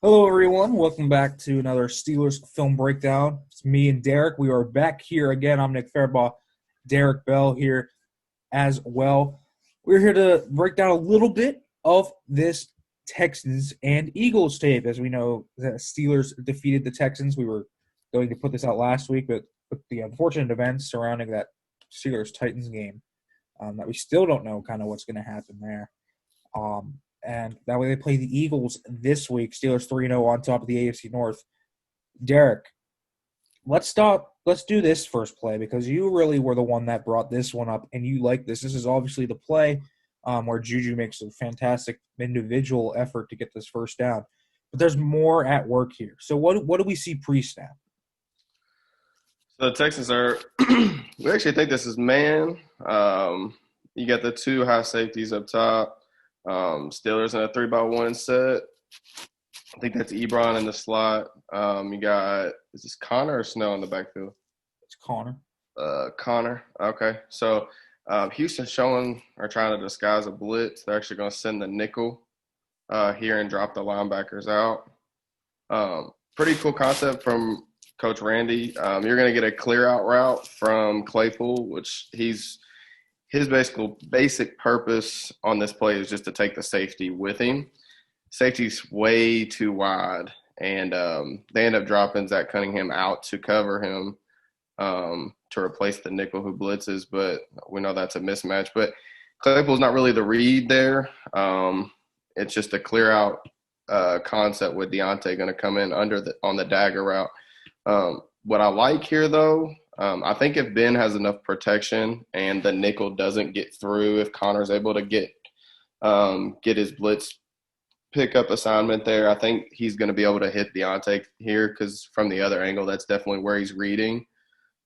Hello, everyone. Welcome back to another Steelers film breakdown. It's me and Derrick. We are back here again. I'm Nick Fairbaugh. Derrick Bell here as well. We're here to break down a little bit of this Texans and Eagles tape. As we know, the Steelers defeated the Texans. We were going to put this out last week, but with the unfortunate events surrounding that Steelers-Titans game, that we still don't know kind of what's going to happen there. And that way they play the Eagles this week. Steelers 3-0 on top of the AFC North. Derrick, let's do this first play because you really were the one that brought this one up, and you like this. This is obviously the play where Juju makes a fantastic individual effort to get this first down. But there's more at work here. So what do we see pre-snap? So the Texans are. We actually think this is man. You got the two high safeties up top. Steelers in a 3-by-1 set. I think that's Ebron in the slot. You got is this Connor or Snow in the backfield? It's Connor. Connor. Okay, so Houston showing or trying to disguise a blitz. They're actually going to send the nickel here and drop the linebackers out. Pretty cool concept from Coach Randy. You're going to get a clear out route from Claypool, which his basic purpose on this play is just to take the safety with him. Safety's way too wide, and they end up dropping Zach Cunningham out to cover him to replace the nickel who blitzes, but we know that's a mismatch. But Claypool's not really the read there. It's just a clear out concept with Deontay going to come in on the dagger route. What I like here, though, I think if Ben has enough protection and the nickel doesn't get through, if Connor's able to get his blitz pickup assignment there, I think he's going to be able to hit Deontay here because from the other angle, that's definitely where he's reading.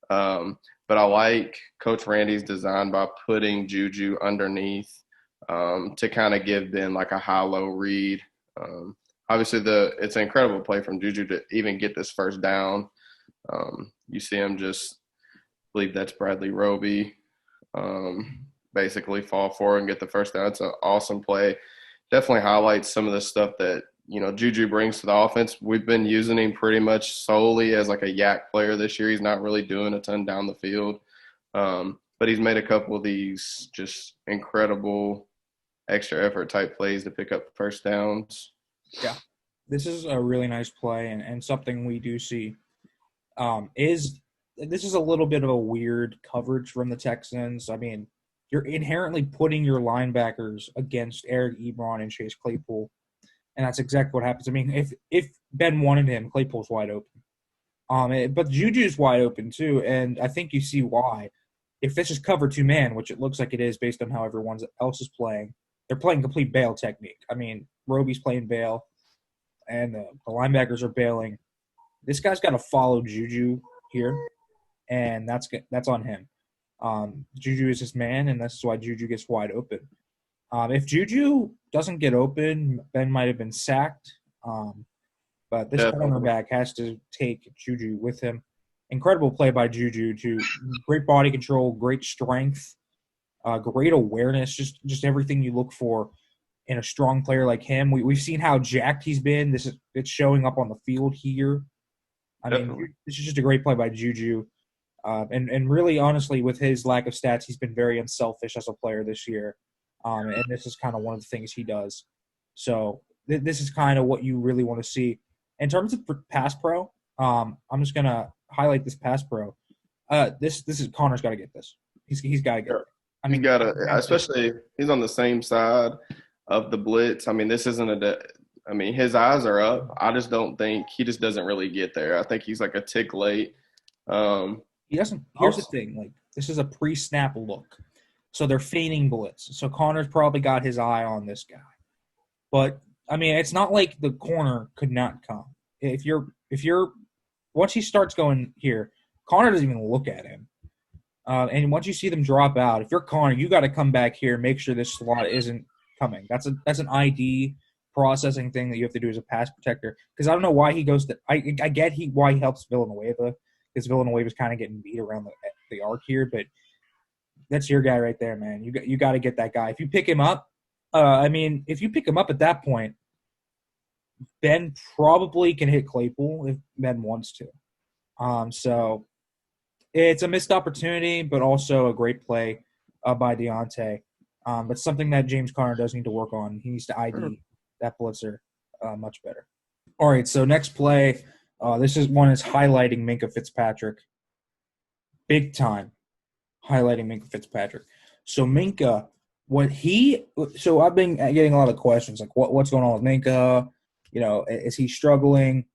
But I like Coach Randy's design by putting Juju underneath to kind of give Ben like a high-low read. Obviously, it's an incredible play from Juju to even get this first down. You see him just – I believe that's Bradley Roby basically fall forward and get the first down. It's an awesome play. Definitely highlights some of the stuff that, Juju brings to the offense. We've been using him pretty much solely as like a yak player this year. He's not really doing a ton down the field. But he's made a couple of these just incredible extra effort type plays to pick up first downs. Yeah. This is a really nice play and something we do see this is a little bit of a weird coverage from the Texans. I mean, you're inherently putting your linebackers against Eric Ebron and Chase Claypool, and that's exactly what happens. I mean, if Ben wanted him, Claypool's wide open. But Juju's wide open too, and I think you see why. If this is cover two man, which it looks like it is based on how everyone else is playing, they're playing complete bail technique. I mean, Roby's playing bail, and the linebackers are bailing. This guy's got to follow Juju here, and that's on him. Juju is his man, and that's why Juju gets wide open. If Juju doesn't get open, Ben might have been sacked. But this cornerback has to take Juju with him. Incredible play by Juju. Great body control, great strength, great awareness, just everything you look for in a strong player like him. We've seen how jacked he's been. It's showing up on the field here. I mean, this is just a great play by Juju. And really, honestly, with his lack of stats, he's been very unselfish as a player this year. And this is kind of one of the things he does. So this is kind of what you really want to see. In terms of pass pro, I'm just going to highlight this pass pro. This is Connor's got to get this. He's got to get it. I mean, especially he's on the same side of the blitz. I mean, this isn't his eyes are up. I just don't think he just doesn't really get there. I think he's like a tick late. He doesn't. Here's the thing: like this is a pre-snap look, so they're feigning blitz. So Connor's probably got his eye on this guy, but I mean, it's not like the corner could not come. If you're once he starts going here, Connor doesn't even look at him. And once you see them drop out, if you're Connor, you got to come back here and make sure this slot isn't coming. That's an ID processing thing that you have to do as a pass protector. Because I don't know why he goes to. I get why he helps Villanueva because Villanueva's kind of getting beat around the arc here, but that's your guy right there, man. You got to get that guy. If you pick him up, if you pick him up at that point, Ben probably can hit Claypool if Ben wants to. So it's a missed opportunity, but also a great play by Deontay. But something that James Conner does need to work on. He needs to ID that blitzer much better. All right, so next play. This is one is highlighting Minka Fitzpatrick. Big time highlighting Minka Fitzpatrick. So Minka, so I've been getting a lot of questions like what's going on with Minka? Is he struggling?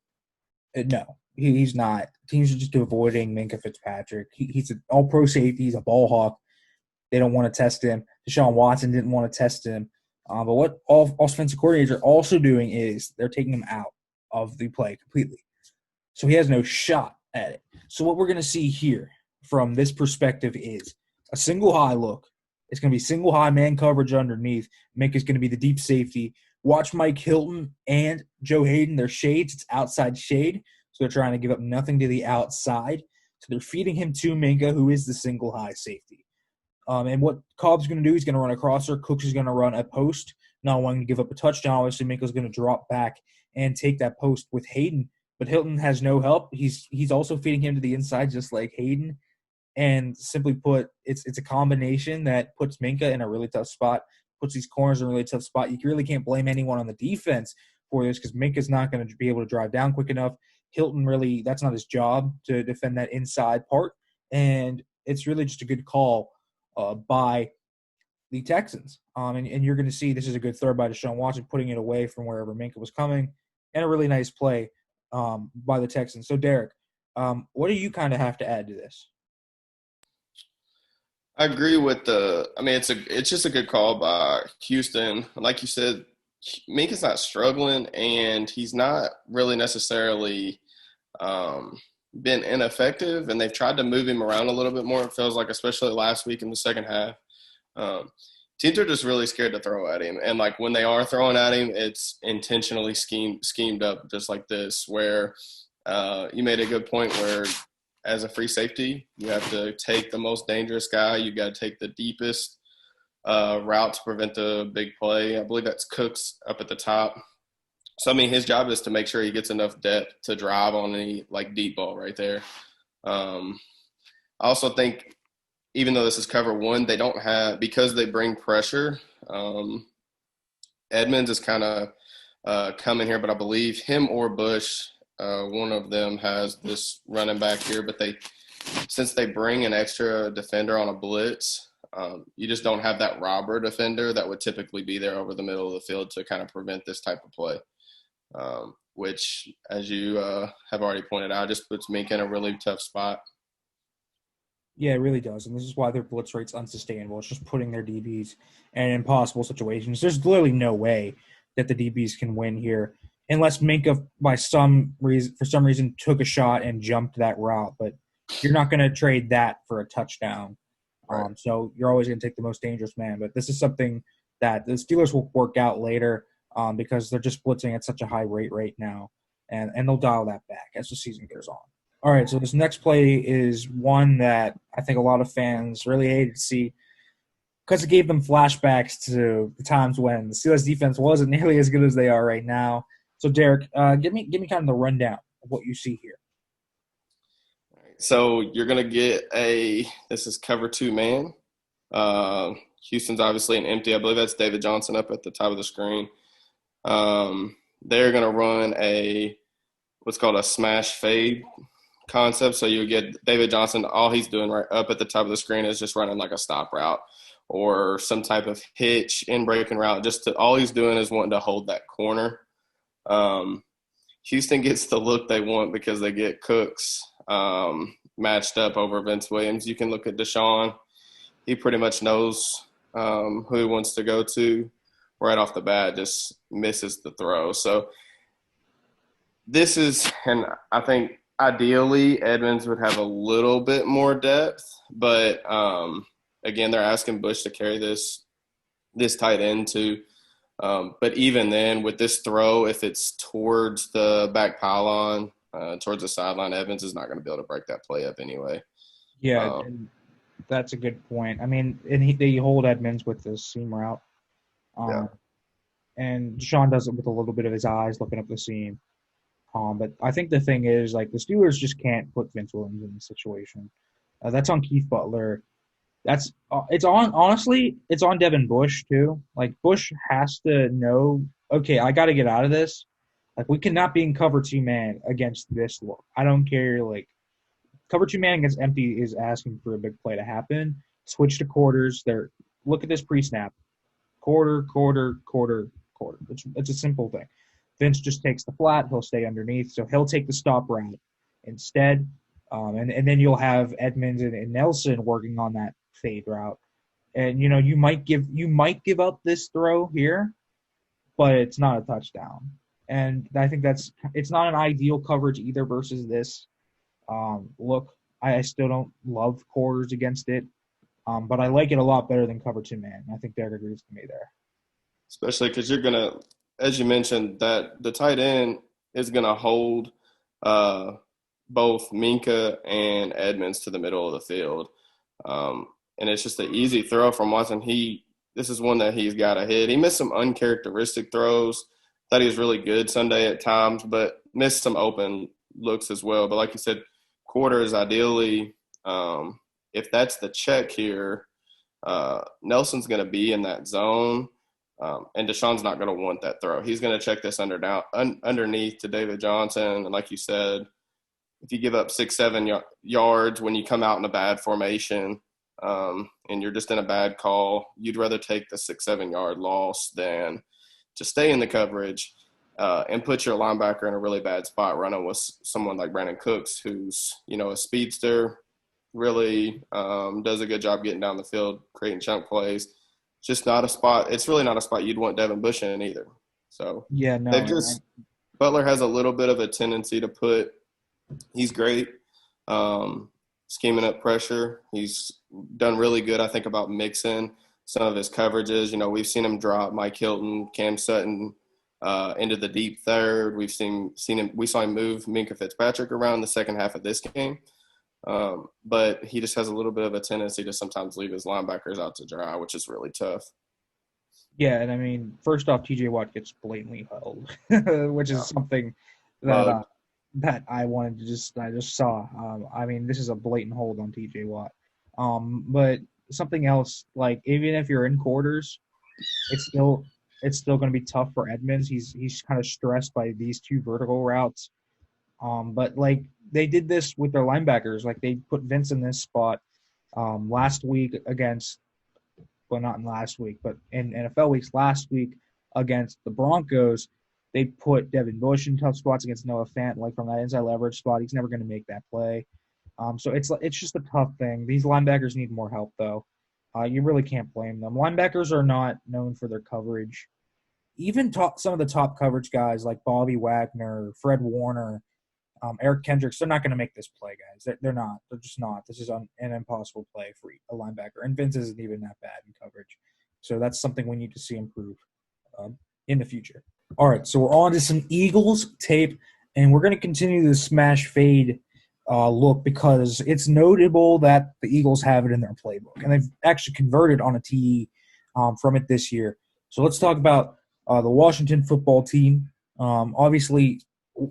No, he's not. Teams are just avoiding Minka Fitzpatrick. He's an all-pro safety. He's a ball hawk. They don't want to test him. Deshaun Watson didn't want to test him. But what all offensive coordinators are also doing is they're taking him out of the play completely. So he has no shot at it. So what we're going to see here from this perspective is a single high look. It's going to be single high man coverage underneath. Minka's going to be the deep safety. Watch Mike Hilton and Joe Hayden. They're shades. It's outside shade. So they're trying to give up nothing to the outside. So they're feeding him to Minka, who is the single high safety. And what Cobb's going to do, he's going to run a crosser. Cooks is going to run a post, not wanting to give up a touchdown. Obviously, Minka's going to drop back and take that post with Hayden. But Hilton has no help. He's also feeding him to the inside, just like Hayden. And simply put, it's a combination that puts Minka in a really tough spot, puts these corners in a really tough spot. You really can't blame anyone on the defense for this because Minka's not going to be able to drive down quick enough. Hilton really, that's not his job to defend that inside part. And it's really just a good call by the Texans. And you're going to see this is a good throw by Deshaun Watson, putting it away from wherever Minka was coming, and a really nice play by the Texans. So, Derrick, what do you kind of have to add to this? I agree with it's just a good call by Houston. Like you said, Minka's not struggling, and he's not really necessarily been ineffective. And they've tried to move him around a little bit more. It feels like, especially last week in the second half. Teams are just really scared to throw at him, and like when they are throwing at him, it's intentionally schemed up, just like this. Where you made a good point where, as a free safety, you have to take the most dangerous guy. You got to take the deepest route to prevent the big play. I believe that's Cooks up at the top. So I mean, his job is to make sure he gets enough depth to drive on any like deep ball right there. I also think, even though this is cover one, they don't have, because they bring pressure. Edmonds is kind of coming here, but I believe him or Bush, one of them has this running back here. But since they bring an extra defender on a blitz, you just don't have that robber defender that would typically be there over the middle of the field to kind of prevent this type of play. Which, as you have already pointed out, just puts Minka in a really tough spot. Yeah, it really does. And this is why their blitz rate's unsustainable. It's just putting their DBs in impossible situations. There's literally no way that the DBs can win here unless Minka, for some reason, took a shot and jumped that route. But you're not going to trade that for a touchdown. Right. So you're always going to take the most dangerous man. But this is something that the Steelers will work out later because they're just blitzing at such a high rate right now. And they'll dial that back as the season goes on. All right, so this next play is one that I think a lot of fans really hated to see because it gave them flashbacks to the times when the Steelers defense wasn't nearly as good as they are right now. So, Derrick, give me kind of the rundown of what you see here. So you're going to get this is cover two man. Houston's obviously an empty. I believe that's David Johnson up at the top of the screen. They're going to run what's called a smash fade concept. So you get David Johnson, all he's doing right up at the top of the screen is just running like a stop route or some type of hitch in breaking route. All he's doing is wanting to hold that corner. Houston gets the look they want because they get Cooks matched up over Vince Williams. You can look at Deshaun. He pretty much knows who he wants to go to right off the bat, just misses the throw. So this is, and I think ideally Edmonds would have a little bit more depth, but again, they're asking Bush to carry this tight end too. But even then, with this throw, if it's towards the back pylon, towards the sideline, Evans is not going to be able to break that play up anyway. Yeah, that's a good point. I mean, and they hold Edmonds with the seam route. Yeah. and Deshaun does it with a little bit of his eyes looking up the seam. But I think the thing is, like, the Steelers just can't put Vince Williams in this situation. That's on Keith Butler. That's it's on honestly, it's on Devin Bush too. Like Bush has to know, okay, I got to get out of this. Like we cannot be in cover two man against this look. I don't care. Like cover two man against empty is asking for a big play to happen. Switch to quarters. There. Look at this pre-snap. Quarter, quarter, quarter, quarter. It's a simple thing. Vince just takes the flat. He'll stay underneath, so he'll take the stop route instead. And then you'll have Edmonds and Nelson working on that fade route. And you might give up this throw here, but it's not a touchdown. And I think it's not an ideal coverage either versus this. Look, I still don't love quarters against it, but I like it a lot better than cover two man. I think Derrick agrees with me there. especially because you're gonna, as you mentioned, that the tight end is gonna hold uh, both Minka and Edmonds to the middle of the field, and it's just an easy throw from Watson. This is one that he's got to hit. He missed some uncharacteristic throws. Thought he was really good Sunday at times, but missed some open looks as well. But like you said, quarters ideally. If that's the check here, Nelson's going to be in that zone. And Deshaun's not going to want that throw. He's going to check this underneath to David Johnson. And like you said, if you give up 6-7 yards when you come out in a bad formation and you're just in a bad call, you'd rather take the 6-7 yard loss than to stay in the coverage and put your linebacker in a really bad spot running with someone like Brandon Cooks, who's, a speedster, really does a good job getting down the field, creating chunk plays. Just not a spot. It's really not a spot you'd want Devin Bush in either. So Yeah, no, they've just Butler has a little bit of a tendency to put. He's great, scheming up pressure. He's done really good, I think, about mixing some of his coverages. We've seen him drop Mike Hilton, Cam Sutton into the deep third. We've seen him. We saw him move Minka Fitzpatrick around the second half of this game. But he just has a little bit of a tendency to sometimes leave his linebackers out to dry, which is really tough. yeah, and I mean, first off, T.J. Watt gets blatantly held, which is something that Bug. that I just saw. I mean, this is a blatant hold on T.J. Watt. But something else, like even if you're in quarters, it's still going to be tough for Edmonds. He's kind of stressed by these two vertical routes. But like they did this with their linebackers, like they put Vince in this spot last week against, well, not in last week, but in NFL weeks last week against the Broncos. They put Devin Bush in tough spots against Noah Fant, like from that inside leverage spot. He's never going to make that play. So it's just a tough thing. These linebackers need more help, though. You really can't blame them. Linebackers are not known for their coverage. Even some of the top coverage guys like Bobby Wagner, Fred Warner, Eric Kendricks, they're not going to make this play, guys. They're not. They're just not. This is an impossible play for a linebacker. And Vince isn't even that bad in coverage. So that's something we need to see improve in the future. All right, so we're on to some Eagles tape, and we're going to continue the smash fade look because it's notable that the Eagles have it in their playbook. And they've actually converted on a TE from it this year. So let's talk about the Washington football team. Obviously,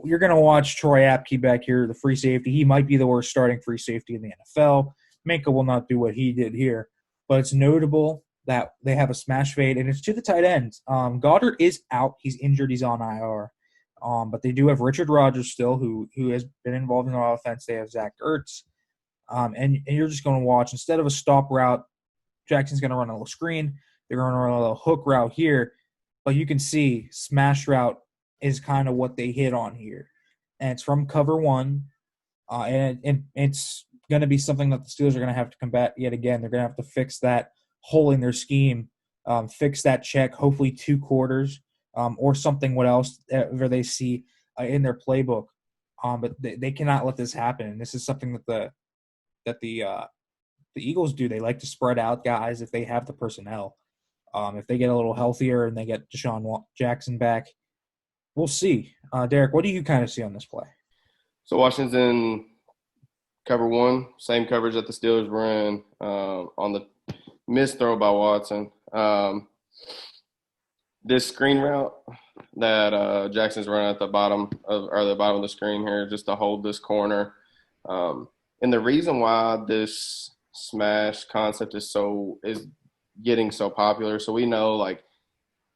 you're going to watch Troy Apke back here, the free safety. He might be the worst starting free safety in the NFL. Minka will not do what he did here. But it's notable that they have a smash fade, and it's to the tight ends. Goddard is out. He's injured. He's on IR. But they do have Richard Rodgers still, who has been involved in the offense. They have Zach Ertz. And you're just going to watch. Instead of a stop route, Jackson's going to run a little screen. They're going to run a little hook route here. But you can see smash route is kind of what they hit on here. And it's from cover one. And it's going to be something that the Steelers are going to have to combat yet again. They're going to have to fix that hole in their scheme, fix that check, hopefully 2 quarters, or something what else where they see in their playbook. But they cannot let this happen. And this is something that the Eagles do. They like to spread out guys if they have the personnel. If they get a little healthier and they get Deshaun Jackson back, we'll see. Derrick, what do you kind of see on this play? So Washington cover one, same coverage that the Steelers were in on the missed throw by Watson. This screen route that Jackson's running at the bottom of the screen here, just to hold this corner. And the reason why this smash concept is getting so popular, so we know like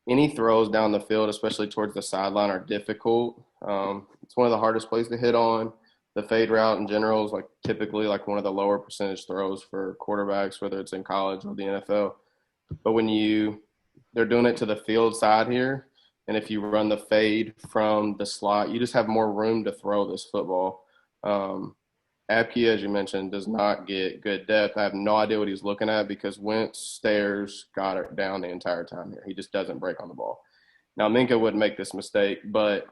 any throws down the field, especially towards the sideline, are difficult. It's one of the hardest plays to hit on. The fade route in general is like typically like one of the lower percentage throws for quarterbacks, whether it's in college or the NFL. But they're doing it to the field side here, and if you run the fade from the slot, you just have more room to throw this football. Apke, as you mentioned, does not get good depth. I have no idea what he's looking at because Wentz stares Goddard down the entire time here. He just doesn't break on the ball. Now, Minka wouldn't make this mistake, but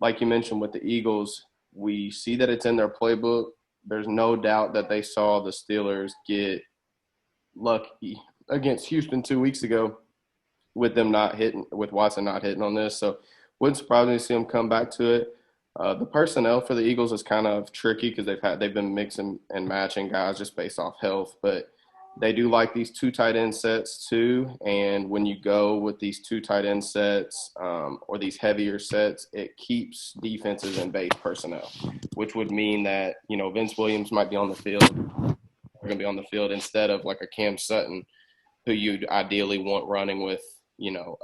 like you mentioned with the Eagles, we see that it's in their playbook. There's no doubt that they saw the Steelers get lucky against Houston 2 weeks ago with them not hitting, with Watson not hitting on this. So wouldn't surprise me to see them come back to it. The personnel for the Eagles is kind of tricky because they've been mixing and matching guys just based off health, but they do like these two tight end sets too. And when you go with these two tight end sets or these heavier sets, it keeps defenses in base personnel, which would mean that Vince Williams might be on the field. We're going to be on the field instead of like a Cam Sutton, who you'd ideally want running with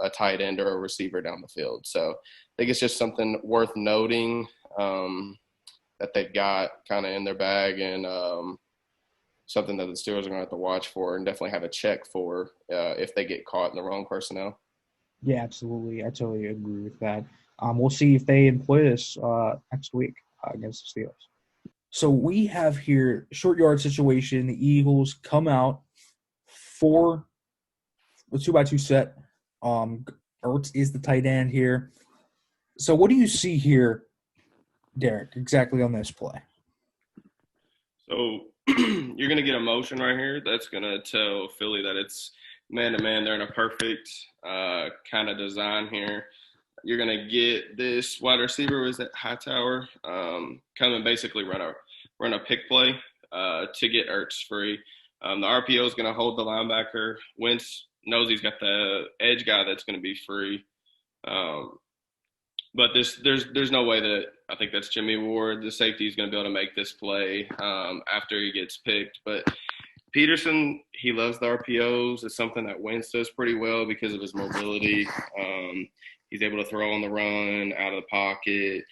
a tight end or a receiver down the field. So I think it's just something worth noting that they've got kind of in their bag and something that the Steelers are going to have to watch for and definitely have a check for if they get caught in the wrong personnel. Yeah, absolutely. I totally agree with that. We'll see if they employ this next week against the Steelers. So we have here short yard situation. The Eagles come out for the 2x2 set. Ertz is the tight end here. So what do you see here, Derrick, exactly on this play? So you're going to get a motion right here. That's going to tell Philly that it's man-to-man. They're in a perfect kind of design here. You're going to get this wide receiver, was that Hightower, come and basically run a pick play to get Ertz free. The RPO is going to hold the linebacker. Wentz knows he's got the edge guy that's going to be free. But there's no way that I think that's Jimmy Ward. The safety is going to be able to make this play after he gets picked. But Peterson, he loves the RPOs. It's something that Wentz does pretty well because of his mobility. He's able to throw on the run, out of the pocket,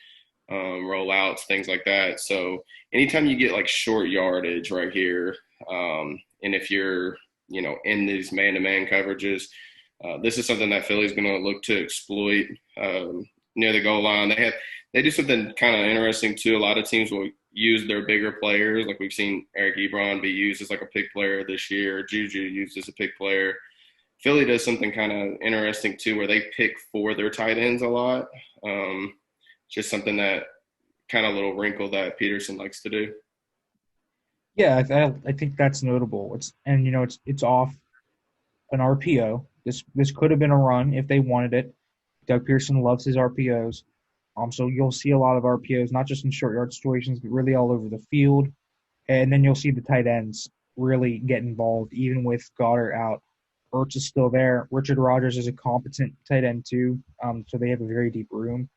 rollouts, things like that. So anytime you get like short yardage right here, and if you're in these man-to-man coverages, this is something that Philly's going to look to exploit near the goal line. They do something kind of interesting too. A lot of teams will use their bigger players, like we've seen Eric Ebron be used as like a pick player this year, Juju used as a pick player. Philly does something kind of interesting too, where they pick for their tight ends a lot. Just something that kind of little wrinkle that Peterson likes to do. Yeah, I think that's notable. It's off an RPO. This could have been a run if they wanted it. Doug Pearson loves his RPOs. So you'll see a lot of RPOs, not just in short yard situations, but really all over the field. And then you'll see the tight ends really get involved, even with Goddard out. Ertz is still there. Richard Rodgers is a competent tight end too. So they have a very deep room.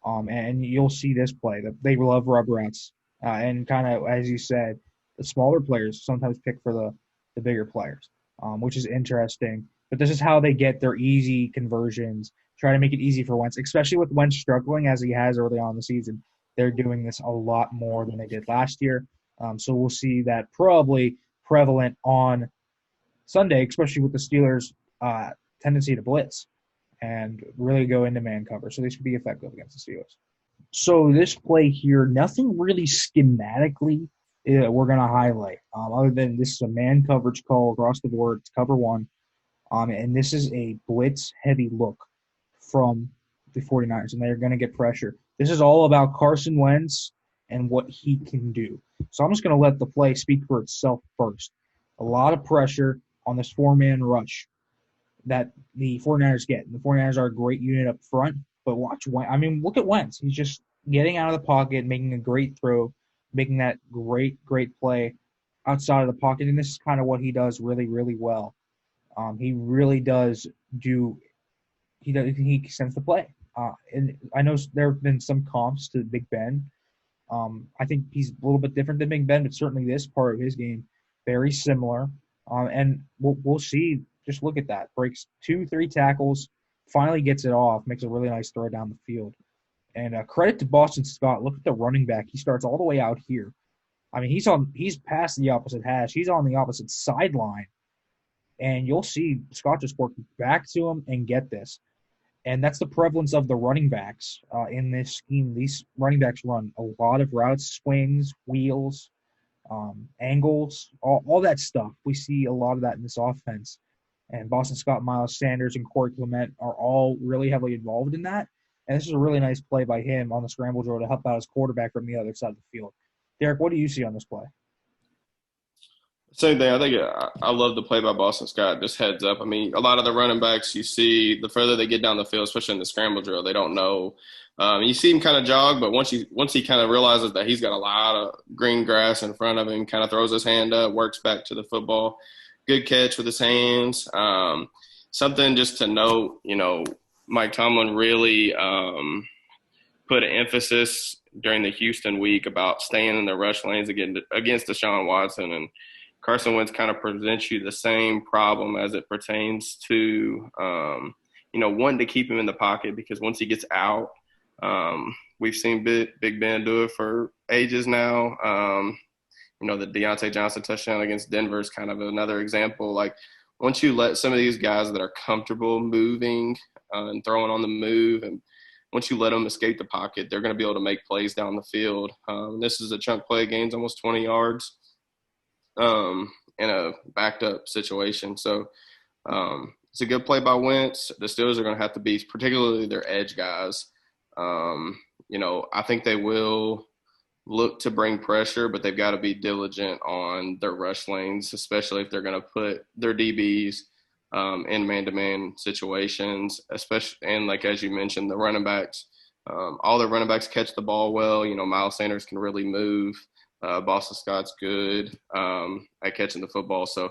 And you'll see this play. They love rub routes. And kind of, as you said, the smaller players sometimes pick for the bigger players, which is interesting. But this is how they get their easy conversions, try to make it easy for Wentz, especially with Wentz struggling as he has early on in the season. They're doing this a lot more than they did last year. So we'll see that probably prevalent on Sunday, especially with the Steelers' tendency to blitz and really go into man cover. So they should be effective against the Steelers. So this play here, nothing really schematically we're going to highlight, other than this is a man coverage call across the board. It's cover one. And this is a blitz-heavy look from the 49ers, and they're going to get pressure. This is all about Carson Wentz and what he can do. So I'm just going to let the play speak for itself first. A lot of pressure on this four-man rush that the 49ers get. And the 49ers are a great unit up front, but look at Wentz. He's just getting out of the pocket, making a great throw, making that great play outside of the pocket, and this is kind of what he does really, really well. He really does do he sends the play. And I know there have been some comps to Big Ben. I think he's a little bit different than Big Ben, but certainly this part of his game very similar. And we'll see. Just look at that. Breaks 2, 3 tackles, finally gets it off, makes a really nice throw down the field. And credit to Boston Scott. Look at the running back. He starts all the way out here. I mean, he's past the opposite hash. He's on the opposite sideline. And you'll see Scott just work back to him and get this. And that's the prevalence of the running backs in this scheme. These running backs run a lot of routes, swings, wheels, angles, all that stuff. We see a lot of that in this offense. And Boston Scott, Miles Sanders, and Corey Clement are all really heavily involved in that. And this is a really nice play by him on the scramble drill to help out his quarterback from the other side of the field. Derrick, what do you see on this play? Same thing. I think I love the play by Boston Scott. Just heads up. I mean, a lot of the running backs you see, the further they get down the field, especially in the scramble drill, they don't know. You see him kind of jog, but once he kind of realizes that he's got a lot of green grass in front of him, kind of throws his hand up, works back to the football. Good catch with his hands. Something just to note, Mike Tomlin really put an emphasis during the Houston week about staying in the rush lanes against Deshaun Watson, and Carson Wentz kind of presents you the same problem as it pertains to, wanting to keep him in the pocket, because once he gets out, we've seen Big Ben do it for ages now. The Deontay Johnson touchdown against Denver is kind of another example. Like, once you let some of these guys that are comfortable moving and throwing on the move, and once you let them escape the pocket, they're going to be able to make plays down the field. This is a chunk play, gains almost 20 yards. In a backed up situation. So it's a good play by Wentz. The Steelers are going to have to be, particularly their edge guys. I think they will look to bring pressure, but they've got to be diligent on their rush lanes, especially if they're going to put their DBs in man-to-man situations, especially, and like as you mentioned, the running backs. All the running backs catch the ball well. Miles Sanders can really move. Boston Scott's good at catching the football. So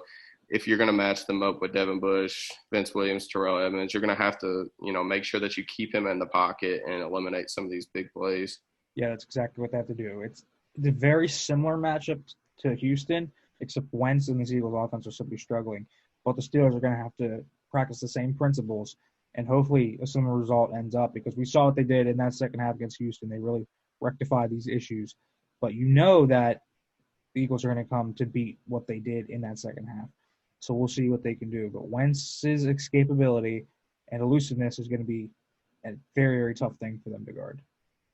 if you're going to match them up with Devin Bush, Vince Williams, Terrell Edmonds, you're going to have to, make sure that you keep him in the pocket and eliminate some of these big plays. Yeah, that's exactly what they have to do. It's a very similar matchup to Houston, except Wentz and the Eagles offense are simply struggling. But the Steelers are going to have to practice the same principles, and hopefully a similar result ends up, because we saw what they did in that second half against Houston. They really rectified these issues. But that the Eagles are going to come to beat what they did in that second half. So we'll see what they can do. But Wentz's escapability and elusiveness is going to be a very, very tough thing for them to guard.